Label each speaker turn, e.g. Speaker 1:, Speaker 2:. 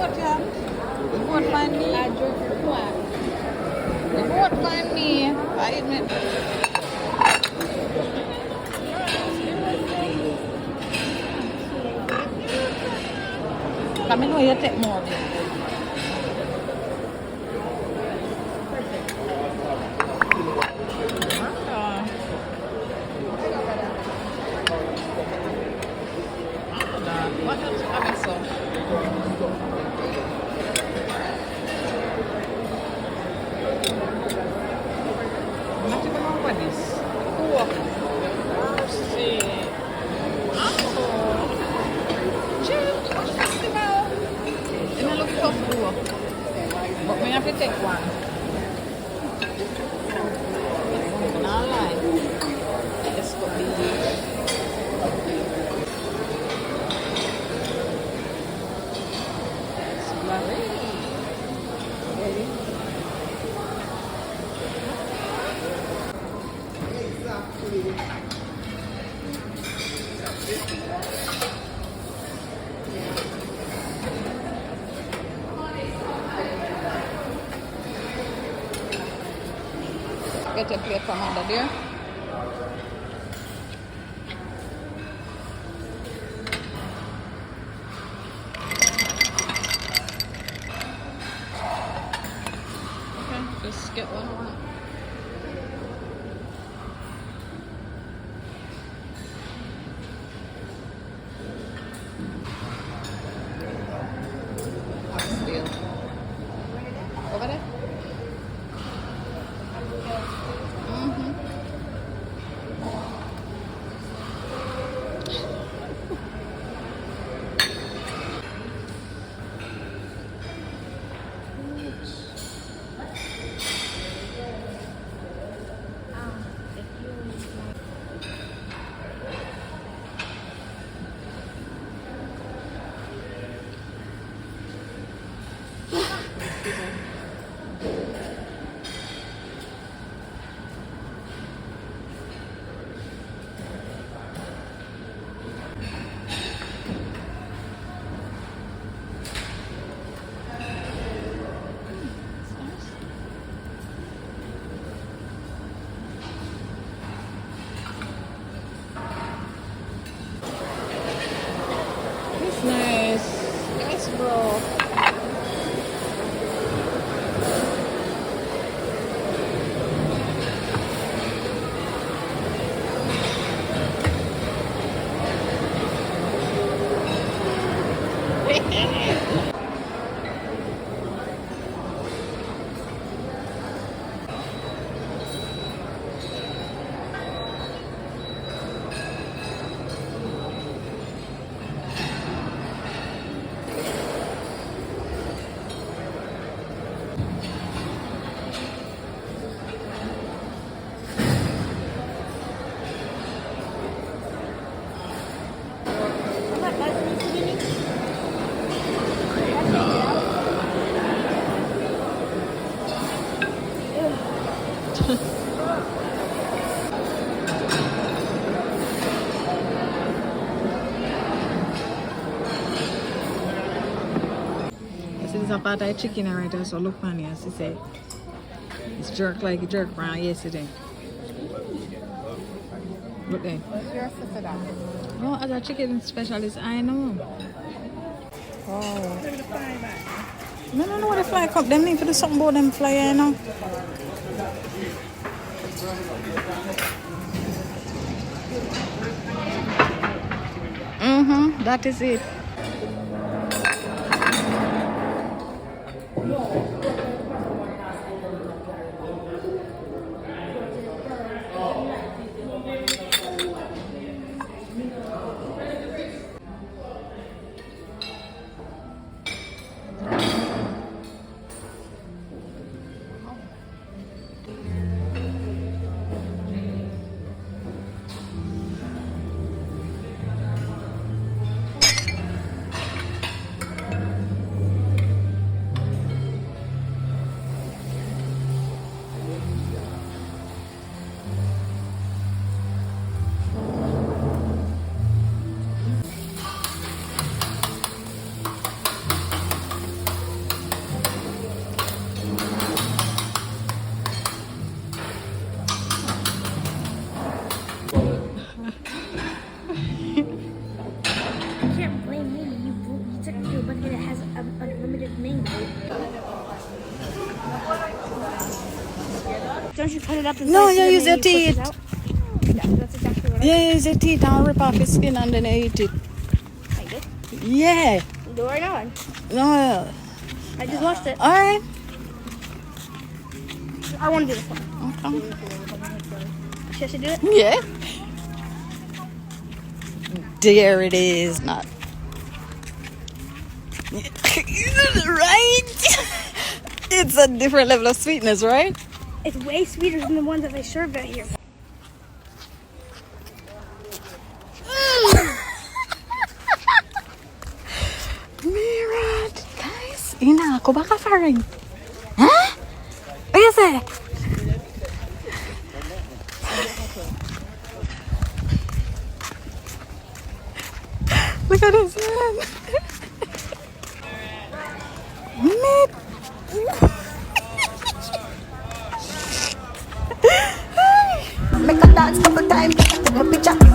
Speaker 1: boat, yeah. The boat find me.
Speaker 2: I drove your flat.
Speaker 1: The boat find me. I admit. Come in where you take more of it. What else have I saw? Not even know what this. Oh, mercy. Oh. Chill, what you talking about? It don't look tough, though. But we have to take one. Not lie. This could be get a plate from under there. Okay, just get one more. Still. Over there? It's nice. Nice, bro. This is a part of chicken right here, so look on here, she say. It's jerk like a jerk brown yesterday. Look there.
Speaker 2: What's your sister done?
Speaker 1: No, as a chicken specialist, I know.
Speaker 2: Oh.
Speaker 1: No, what the fly come. Them need to do something about them fly, you know. That is it.
Speaker 3: but it has unlimited mango. Don't you cut it up and
Speaker 1: No,
Speaker 3: slice
Speaker 1: you
Speaker 3: it and
Speaker 1: use
Speaker 3: then
Speaker 1: your
Speaker 3: push it
Speaker 1: teeth.
Speaker 3: out? Yeah, that's exactly what
Speaker 1: Yeah, use your teeth and rip off your skin and then eat it.
Speaker 3: I did.
Speaker 1: Yeah.
Speaker 3: Do it right now.
Speaker 1: No.
Speaker 3: I just watched it.
Speaker 1: Alright.
Speaker 3: I want to do this one.
Speaker 1: Okay.
Speaker 3: Should I do it?
Speaker 1: Yeah. There it is. Not. Right? It's a different level of sweetness, right?
Speaker 3: It's way sweeter than the ones that they serve out here.
Speaker 1: Mirad, guys. Ina, ako ba ka-faring? Huh? What you say? Look at this man. Meat. Make a dance couple times. Take a picture.